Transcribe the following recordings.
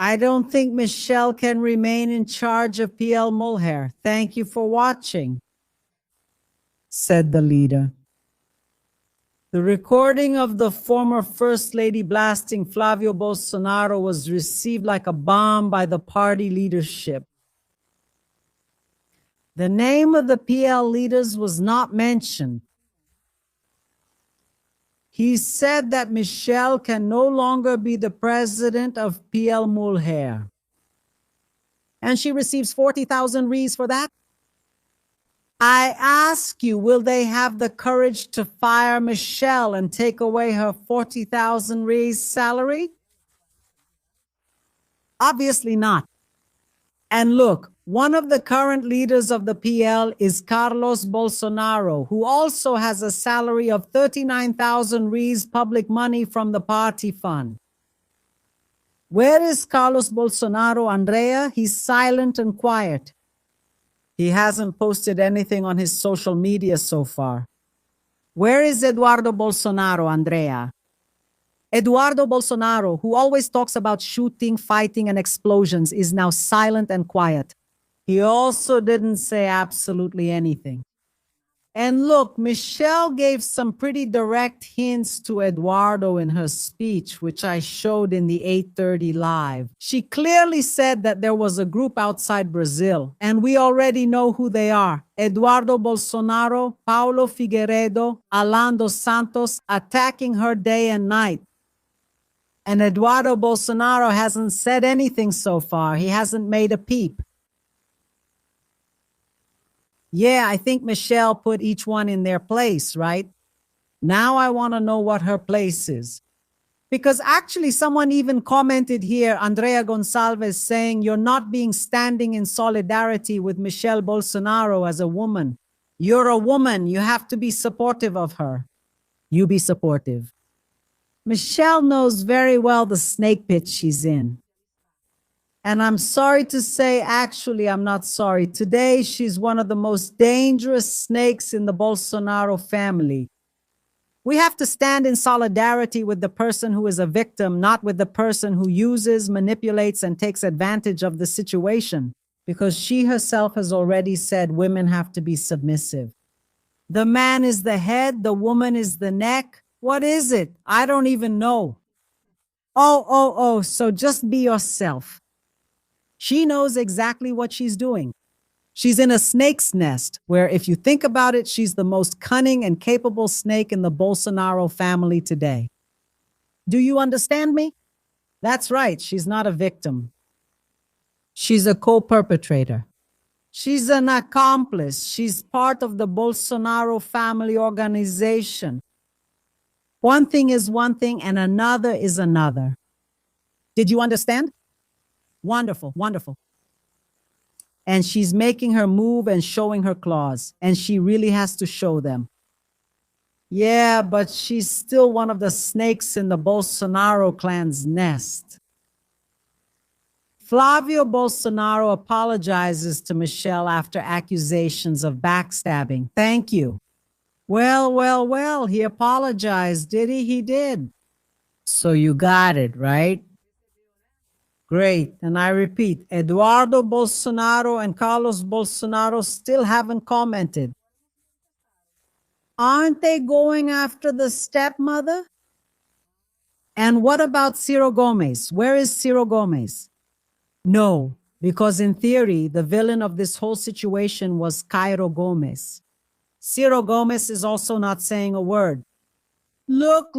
I don't think Michele can remain in charge of PL Mulher. Thank you for watching, said the leader. The recording of the former First Lady blasting Flavio Bolsonaro was received like a bomb by the party leadership. The name of the PL leaders was not mentioned. He said that Michele can no longer be the president of PL Mulher. And she receives 40,000 reais for that? I ask you, will they have the courage to fire Michele and take away her 40,000 reais salary? Obviously not. And look, one of the current leaders of the PL is Carlos Bolsonaro, who also has a salary of 39,000 reais public money from the party fund. Where is Carlos Bolsonaro, Andrea? He's silent and quiet. He hasn't posted anything on his social media so far. Where is Eduardo Bolsonaro, Andrea? Eduardo Bolsonaro, who always talks about shooting, fighting, and explosions, is now silent and quiet. He also didn't say absolutely anything. And look, Michele gave some pretty direct hints to Eduardo in her speech, which I showed in the 8:30 live. She clearly said that there was a group outside Brazil, and we already know who they are. Eduardo Bolsonaro, Paulo Figueiredo, Alan dos Santos, attacking her day and night. And Eduardo Bolsonaro hasn't said anything so far. He hasn't made a peep. Yeah, I think Michele put each one in their place, right? Now I want to know what her place is. Because actually someone even commented here, Andrea Gonçalves, saying you're not being standing in solidarity with Michele Bolsonaro as a woman. You're a woman. You have to be supportive of her. You be supportive. Michele knows very well the snake pit she's in. And I'm sorry to say, actually, I'm not sorry. Today, she's one of the most dangerous snakes in the Bolsonaro family. We have to stand in solidarity with the person who is a victim, not with the person who uses, manipulates, and takes advantage of the situation. Because she herself has already said women have to be submissive. The man is the head, the woman is the neck. What is it? I don't even know. Oh, so just be yourself. She knows exactly what she's doing. She's in a snake's nest, where if you think about it, she's the most cunning and capable snake in the Bolsonaro family today. Do you understand me? That's right, she's not a victim. She's a co-perpetrator. She's an accomplice. She's part of the Bolsonaro family organization. One thing is one thing and another is another. Did you understand? Wonderful, wonderful. And she's making her move and showing her claws, and she really has to show them. Yeah, but she's still one of the snakes in the Bolsonaro clan's nest. Flavio Bolsonaro apologizes to Michele after accusations of backstabbing. Thank you. Well, he apologized, did he? He did. So you got it, right? Great. And I repeat, Eduardo Bolsonaro and Carlos Bolsonaro still haven't commented. Aren't they going after the stepmother? And what about Ciro Gomes? Where is Ciro Gomes? No, because in theory, the villain of this whole situation was Cairo Gomes. Ciro Gomes is also not saying a word. Look.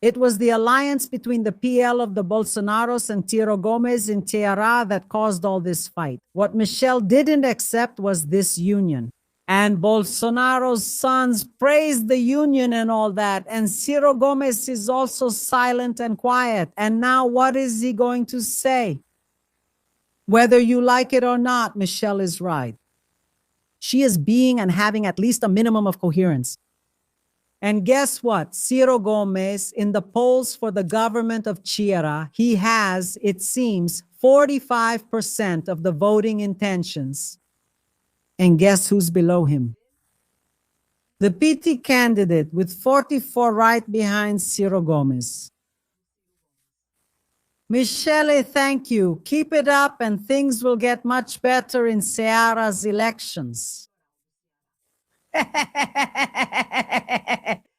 It was the alliance between the PL of the Bolsonaros and Ciro Gomes in Ceará that caused all this fight. What Michele didn't accept was this union. And Bolsonaro's sons praised the union and all that. And Ciro Gomes is also silent and quiet. And now what is he going to say? Whether you like it or not, Michele is right. She is being and having at least a minimum of coherence. And guess what? Ciro Gomes, in the polls for the government of Ceará, he has, it seems, 45% of the voting intentions. And guess who's below him? The PT candidate with 44 right behind Ciro Gomes. Michele, thank you. Keep it up and things will get much better in Cearás elections.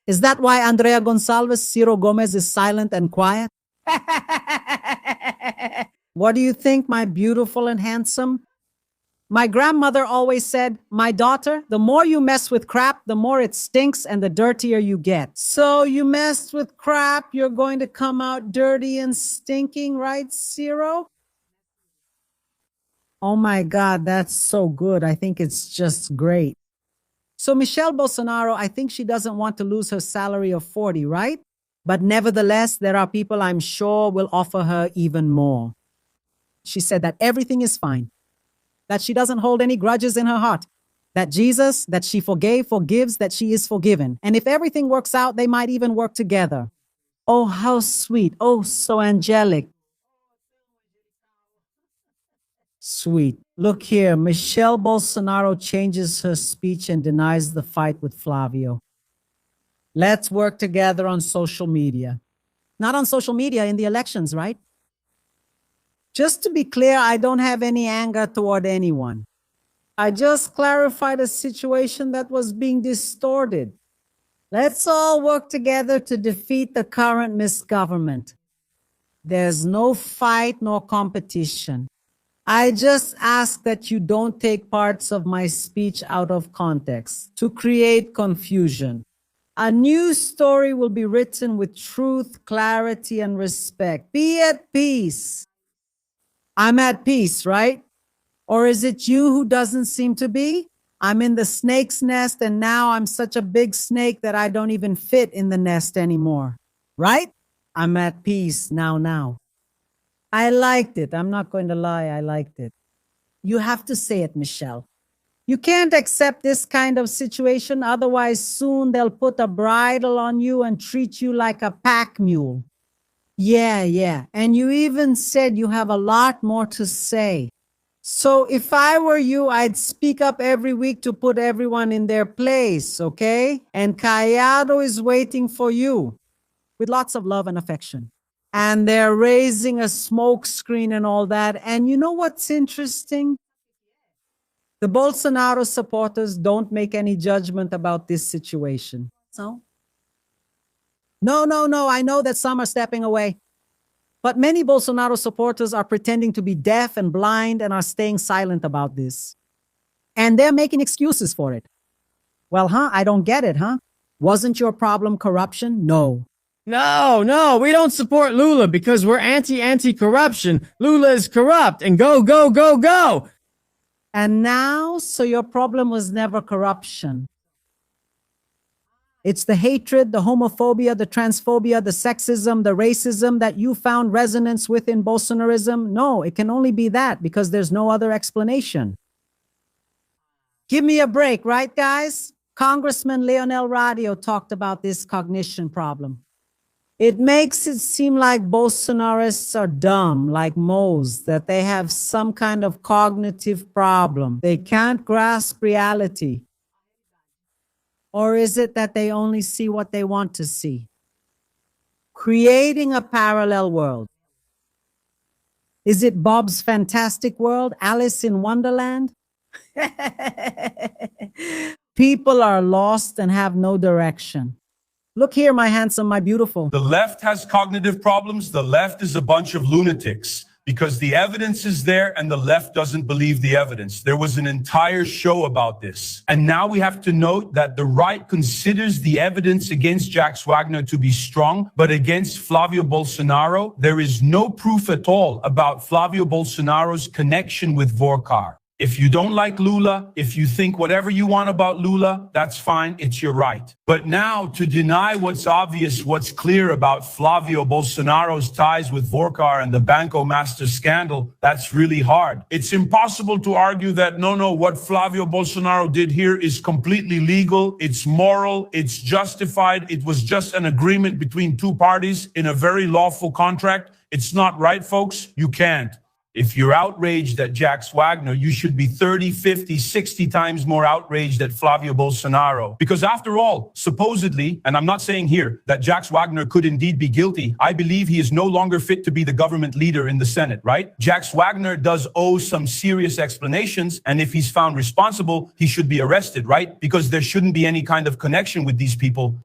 Is that why Andrea Gonçalves Ciro Gomez is silent and quiet? What do you think, my beautiful and handsome? My grandmother always said, my daughter, the more you mess with crap, the more it stinks and the dirtier you get. So you messed with crap, you're going to come out dirty and stinking, right, Ciro? Oh my God, that's so good. I think it's just great. So Michele Bolsonaro, I think she doesn't want to lose her salary of 40, right? But nevertheless, there are people I'm sure will offer her even more. She said that everything is fine, that she doesn't hold any grudges in her heart, that Jesus, that she forgave, forgives, that she is forgiven. And if everything works out, they might even work together. Oh, how sweet. Oh, so angelic. Sweet. Look here, Michele Bolsonaro changes her speech and denies the fight with Flavio. Let's work together on social media. Not on social media in the elections, right? Just to be clear, I don't have any anger toward anyone. I just clarified a situation that was being distorted. Let's all work together to defeat the current misgovernment. There's no fight nor competition. I just ask that you don't take parts of my speech out of context to create confusion. A new story will be written with truth, clarity, and respect. Be at peace. I'm at peace, right? Or is it you who doesn't seem to be? I'm in the snake's nest, and now I'm such a big snake that I don't even fit in the nest anymore. Right? I'm at peace now. I liked it. I'm not going to lie. I liked it. You have to say it, Michele. You can't accept this kind of situation. Otherwise, soon they'll put a bridle on you and treat you like a pack mule. Yeah. And you even said you have a lot more to say. So if I were you, I'd speak up every week to put everyone in their place, okay? And Callado is waiting for you with lots of love and affection. And they're raising a smoke screen and all that. And you know what's interesting? The Bolsonaro supporters don't make any judgment about this situation. So? No. I know that some are stepping away. But many Bolsonaro supporters are pretending to be deaf and blind and are staying silent about this. And they're making excuses for it. Well, I don't get it, Wasn't your problem corruption? No. No, we don't support Lula because we're anti-corruption. Lula is corrupt and go. And now, so your problem was never corruption. It's the hatred, the homophobia, the transphobia, the sexism, the racism that you found resonance with in Bolsonarism. No, it can only be that because there's no other explanation. Give me a break, right, guys? Congressman Leonel Radio talked about this cognition problem. It makes it seem like Bolsonarists are dumb, like moles, that they have some kind of cognitive problem. They can't grasp reality. Or is it that they only see what they want to see? Creating a parallel world. Is it Bob's Fantastic World, Alice in Wonderland? People are lost and have no direction. Look here, my handsome, my beautiful. The left has cognitive problems. The left is a bunch of lunatics because the evidence is there and the left doesn't believe the evidence. There was an entire show about this. And now we have to note that the right considers the evidence against Jacques Wagner to be strong, but against Flavio Bolsonaro, there is no proof at all about Flavio Bolsonaro's connection with Vorkar. If you don't like Lula, if you think whatever you want about Lula, that's fine, it's your right. But now to deny what's obvious, what's clear about Flavio Bolsonaro's ties with Vorkar and the Banco Master scandal, that's really hard. It's impossible to argue that no, what Flavio Bolsonaro did here is completely legal, it's moral, it's justified, it was just an agreement between two parties in a very lawful contract. It's not right, folks. You can't. If you're outraged at Jax Wagner, you should be 30, 50, 60 times more outraged at Flavio Bolsonaro. Because after all, supposedly, and I'm not saying here that Jax Wagner could indeed be guilty, I believe he is no longer fit to be the government leader in the Senate, right? Jax Wagner does owe some serious explanations, and if he's found responsible, he should be arrested, right? Because there shouldn't be any kind of connection with these people.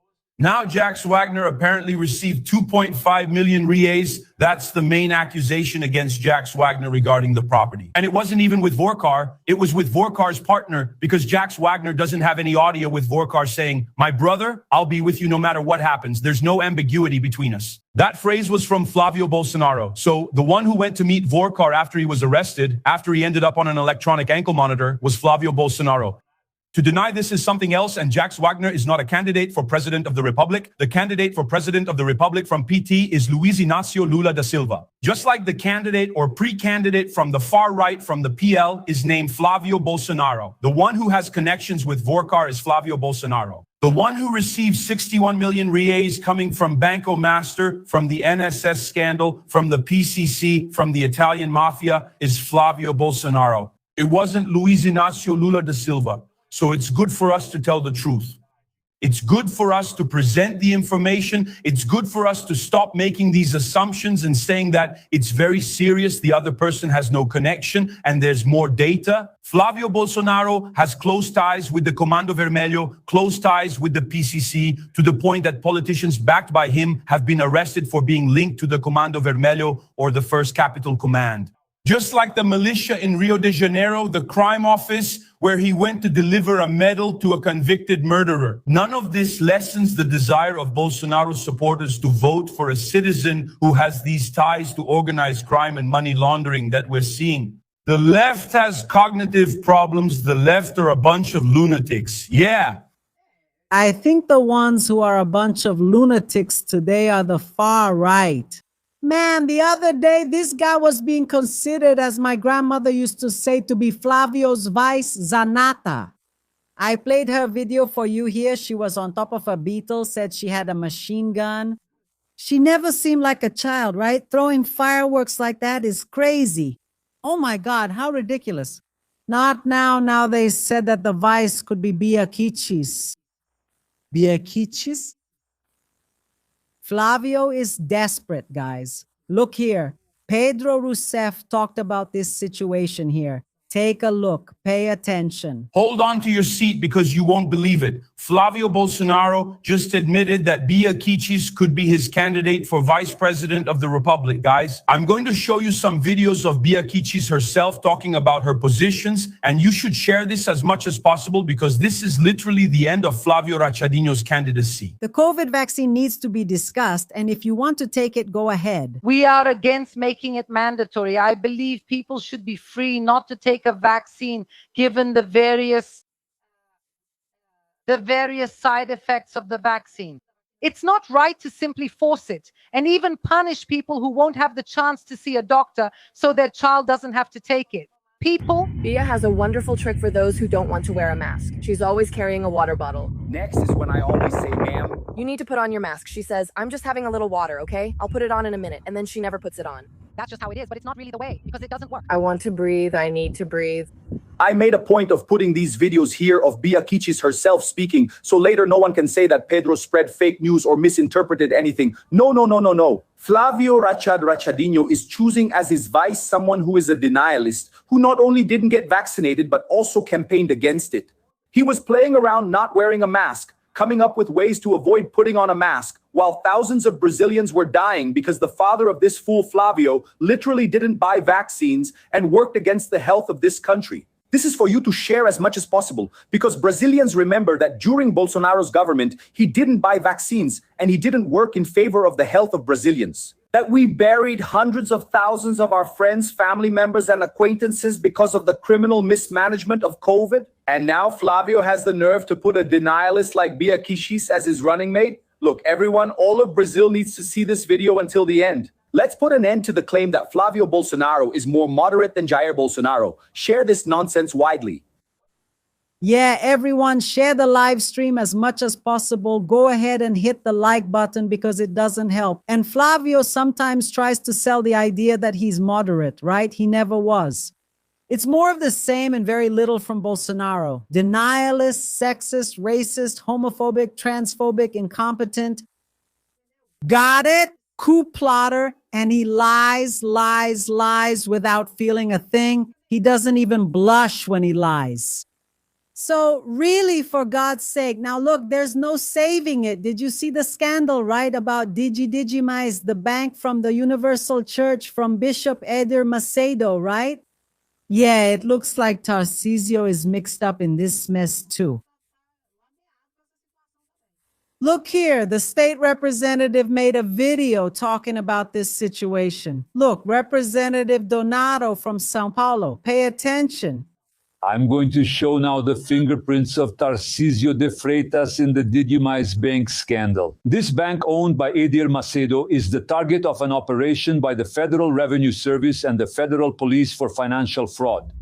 Now, Jax Wagner apparently received 2.5 million reais. That's the main accusation against Jax Wagner regarding the property. And it wasn't even with Vorkar. It was with Vorkar's partner, because Jax Wagner doesn't have any audio with Vorkar saying, "My brother, I'll be with you no matter what happens. There's no ambiguity between us." That phrase was from Flavio Bolsonaro. So the one who went to meet Vorkar after he was arrested, after he ended up on an electronic ankle monitor, was Flavio Bolsonaro. To deny this is something else, and Jax Wagner is not a candidate for President of the Republic. The candidate for President of the Republic from PT is Luiz Inácio Lula da Silva. Just like the candidate or pre-candidate from the far right from the PL is named Flavio Bolsonaro. The one who has connections with Vorkar is Flavio Bolsonaro. The one who received 61 million reais coming from Banco Master, from the NSS scandal, from the PCC, from the Italian mafia is Flavio Bolsonaro. It wasn't Luiz Inácio Lula da Silva. So it's good for us to tell the truth. It's good for us to present the information. It's good for us to stop making these assumptions and saying that it's very serious, the other person has no connection, and there's more data. Flavio Bolsonaro has close ties with the Comando Vermelho, close ties with the PCC, to the point that politicians backed by him have been arrested for being linked to the Comando Vermelho or the First Capital Command. Just like the militia in Rio de Janeiro, the crime office, where he went to deliver a medal to a convicted murderer. None of this lessens the desire of Bolsonaro supporters to vote for a citizen who has these ties to organized crime and money laundering that we're seeing. The left has cognitive problems. The left are a bunch of lunatics. Yeah. I think the ones who are a bunch of lunatics today are the far right. Man, the other day, this guy was being considered, as my grandmother used to say, to be Flavio's vice Zanata. I played her video for you here. She was on top of a beetle, said she had a machine gun. She never seemed like a child, right? Throwing fireworks like that is crazy. Oh my God, how ridiculous. Not now. Now they said that the vice could be Bia Kicis. Bia Kicis? Flavio is desperate, guys. Look here. Pedro Rousseff talked about this situation here. Take a look. Pay attention. Hold on to your seat because you won't believe it. Flavio Bolsonaro just admitted that Bia Kicis could be his candidate for vice president of the Republic, guys. I'm going to show you some videos of Bia Kicis herself talking about her positions, and you should share this as much as possible because this is literally the end of Flavio Rachadinho's candidacy. The COVID vaccine needs to be discussed, and if you want to take it, go ahead. We are against making it mandatory. I believe people should be free not to take a vaccine given the various side effects of the vaccine. It's not right to simply force it and even punish people who won't have the chance to see a doctor so their child doesn't have to take it. Bia has a wonderful trick for those who don't want to wear a mask. She's always carrying a water bottle. Next is when I always say, ma'am, you need to put on your mask. She says, I'm just having a little water, okay? I'll put it on in a minute. And then she never puts it on. That's just how it is, but it's not really the way because it doesn't work. I want to breathe. I need to breathe. I made a point of putting these videos here of Bia Kicis herself speaking, so later no one can say that Pedro spread fake news or misinterpreted anything. No. Flavio Rachadinho is choosing as his vice someone who is a denialist, who not only didn't get vaccinated, but also campaigned against it. He was playing around not wearing a mask, coming up with ways to avoid putting on a mask, while thousands of Brazilians were dying because the father of this fool Flavio literally didn't buy vaccines and worked against the health of this country. This is for you to share as much as possible because Brazilians remember that during Bolsonaro's government, he didn't buy vaccines and he didn't work in favor of the health of Brazilians. That we buried hundreds of thousands of our friends, family members, and acquaintances because of the criminal mismanagement of COVID. And now Flavio has the nerve to put a denialist like Bia Kicis as his running mate. Look, everyone, all of Brazil needs to see this video until the end. Let's put an end to the claim that Flavio Bolsonaro is more moderate than Jair Bolsonaro. Share this nonsense widely. Yeah, everyone share the live stream as much as possible. Go ahead and hit the like button because it doesn't help. And Flavio sometimes tries to sell the idea that he's moderate, right? He never was. It's more of the same and very little from Bolsonaro. Denialist, sexist, racist, homophobic, transphobic, incompetent. Got it? Coup plotter. And he lies without feeling a thing. He doesn't even blush when he lies. So really, for God's sake, now look, there's no saving it. Did you see the scandal, right, about Digimais, the bank from the Universal Church from Bishop Eder Macedo, right? Yeah, it looks like Tarcísio is mixed up in this mess too. Look here, the state representative made a video talking about this situation. Look, Representative Donato from São Paulo, pay attention. I'm going to show now the fingerprints of Tarcísio de Freitas in the Digimais Bank scandal. This bank owned by Edir Macedo is the target of an operation by the Federal Revenue Service and the Federal Police for financial fraud.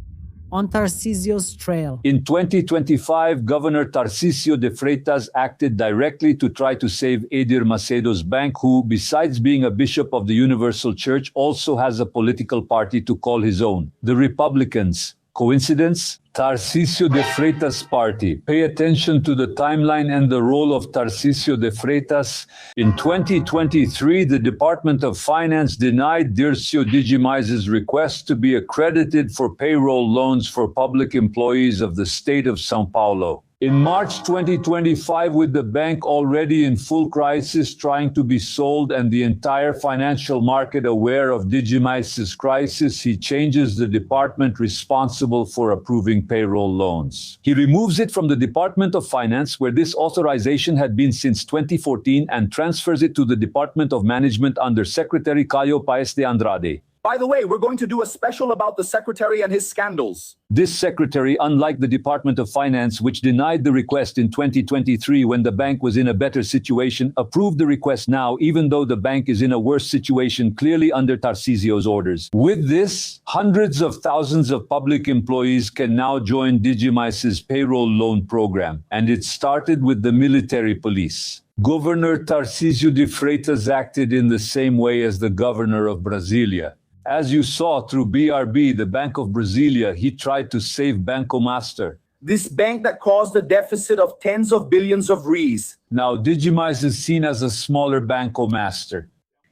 On Tarcísio's trail. In 2025, Governor Tarcísio de Freitas acted directly to try to save Edir Macedo's bank, who, besides being a bishop of the Universal Church, also has a political party to call his own, the Republicans. Coincidence? Tarcísio de Freitas' party. Pay attention to the timeline and the role of Tarcísio de Freitas. In 2023, the Department of Finance denied Dirceu Digimais' request to be accredited for payroll loans for public employees of the state of São Paulo. In March 2025, with the bank already in full crisis trying to be sold and the entire financial market aware of Digimais' crisis, he changes the department responsible for approving payroll loans. He removes it from the Department of Finance, where this authorization had been since 2014, and transfers it to the Department of Management under Secretary Caio Paes de Andrade. By the way, we're going to do a special about the secretary and his scandals. This secretary, unlike the Department of Finance, which denied the request in 2023 when the bank was in a better situation, approved the request now, even though the bank is in a worse situation, clearly under Tarcísio's orders. With this, hundreds of thousands of public employees can now join Digimais' payroll loan program, and it started with the military police. Governor Tarcísio de Freitas acted in the same way as the governor of Brasília. As you saw through BRB, the Bank of Brasilia, he tried to save Banco Master. This bank that caused a deficit of tens of billions of reais. Now Digimais is seen as a smaller Banco Master.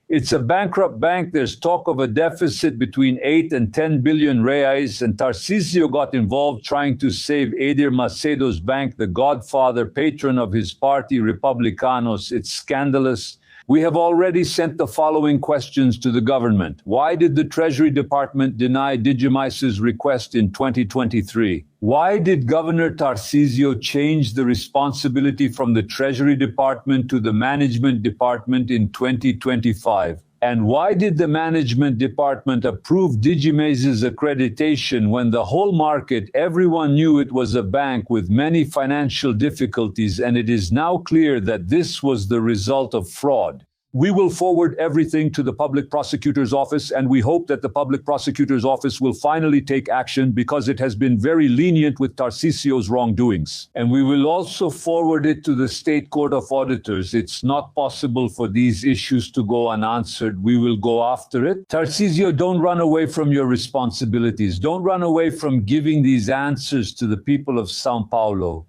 It's a bankrupt bank. There's talk of a deficit between 8 and 10 billion reais, and Tarcísio got involved trying to save Edir Macedo's bank, the godfather patron of his party, Republicanos. It's scandalous. We have already sent the following questions to the government. Why did the Treasury Department deny Digimais' request in 2023? Why did Governor Tarcísio change the responsibility from the Treasury Department to the Management Department in 2025? And why did the Management Department approve Digimais' accreditation when the whole market, everyone knew it was a bank with many financial difficulties, and it is now clear that this was the result of fraud? We will forward everything to the Public Prosecutor's Office, and we hope that the Public Prosecutor's Office will finally take action, because it has been very lenient with Tarcísio's wrongdoings. And we will also forward it to the State Court of Auditors. It's not possible for these issues to go unanswered. We will go after it. Tarcísio, don't run away from your responsibilities. Don't run away from giving these answers to the people of São Paulo.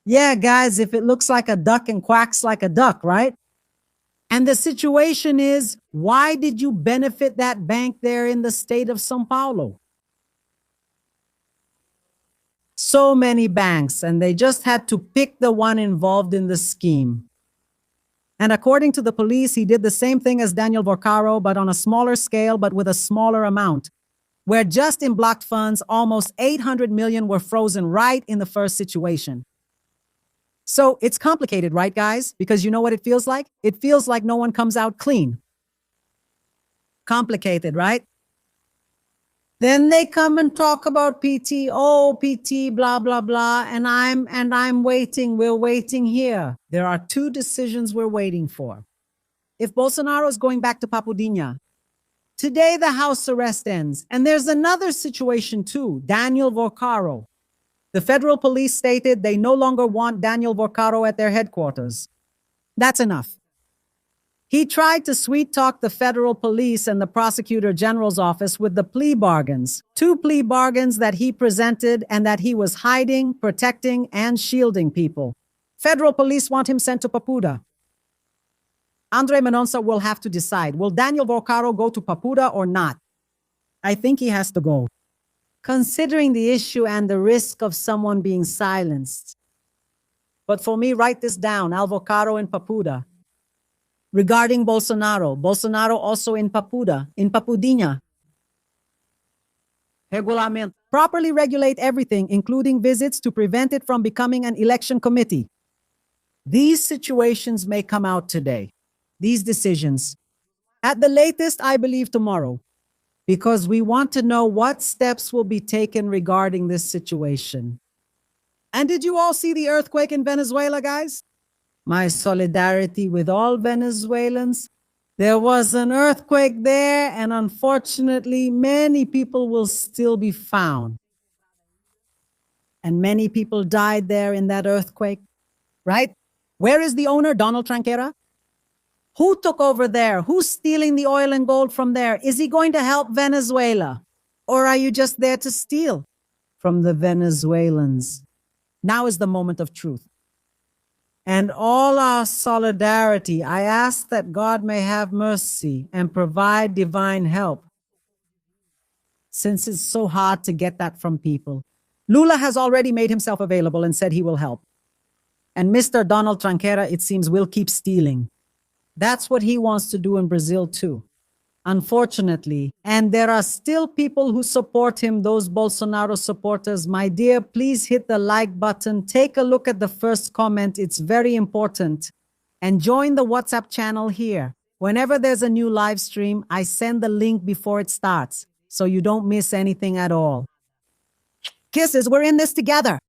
Yeah, guys, if it looks like a duck and quacks like a duck, right? And the situation is, why did you benefit that bank there in the state of São Paulo? So many banks, and they just had to pick the one involved in the scheme. And according to the police, he did the same thing as Daniel Vorcaro, but on a smaller scale, but with a smaller amount, where just in blocked funds, almost 800 million were frozen right in the first situation. So it's complicated, right, guys? Because you know what it feels like? It feels like no one comes out clean. Complicated, right? Then they come and talk about PT, oh, PT, blah, blah, blah, and I'm waiting, we're waiting here. There are two decisions we're waiting for. If Bolsonaro is going back to Papudinya, today the house arrest ends. And there's another situation too, Daniel Vorcaro. The federal police stated they no longer want Daniel Vorcaro at their headquarters. That's enough. He tried to sweet talk the federal police and the prosecutor general's office with the plea bargains, 2 plea bargains that he presented and that he was hiding, protecting, and shielding people. Federal police want him sent to Papuda. Andre Menonza will have to decide, will Daniel Vorcaro go to Papuda or not? I think he has to go. Considering the issue and the risk of someone being silenced. But for me, write this down, Alvocaro in Papuda. Regarding Bolsonaro, Bolsonaro also in Papuda, in Papudinha. Regulament. Properly regulate everything, including visits, to prevent it from becoming an election committee. These situations may come out today. These decisions. At the latest, I believe tomorrow. Because we want to know what steps will be taken regarding this situation. And did you all see the earthquake in Venezuela, guys? My solidarity with all Venezuelans. There was an earthquake there, and unfortunately, many people will still be found. And many people died there in that earthquake, right? Where is the owner, Donald Tranquera? Who took over there? Who's stealing the oil and gold from there? Is he going to help Venezuela? Or are you just there to steal from the Venezuelans? Now is the moment of truth. And all our solidarity, I ask that God may have mercy and provide divine help, since it's so hard to get that from people. Lula has already made himself available and said he will help. And Mr. Donald Tranquera, it seems, will keep stealing. That's what he wants to do in Brazil too. Unfortunately, and there are still people who support him, those Bolsonaro supporters. My dear, please hit the like button. Take a look at the first comment. It's very important. And join the WhatsApp channel here. Whenever there's a new live stream, I send the link before it starts, so you don't miss anything at all. Kisses, we're in this together.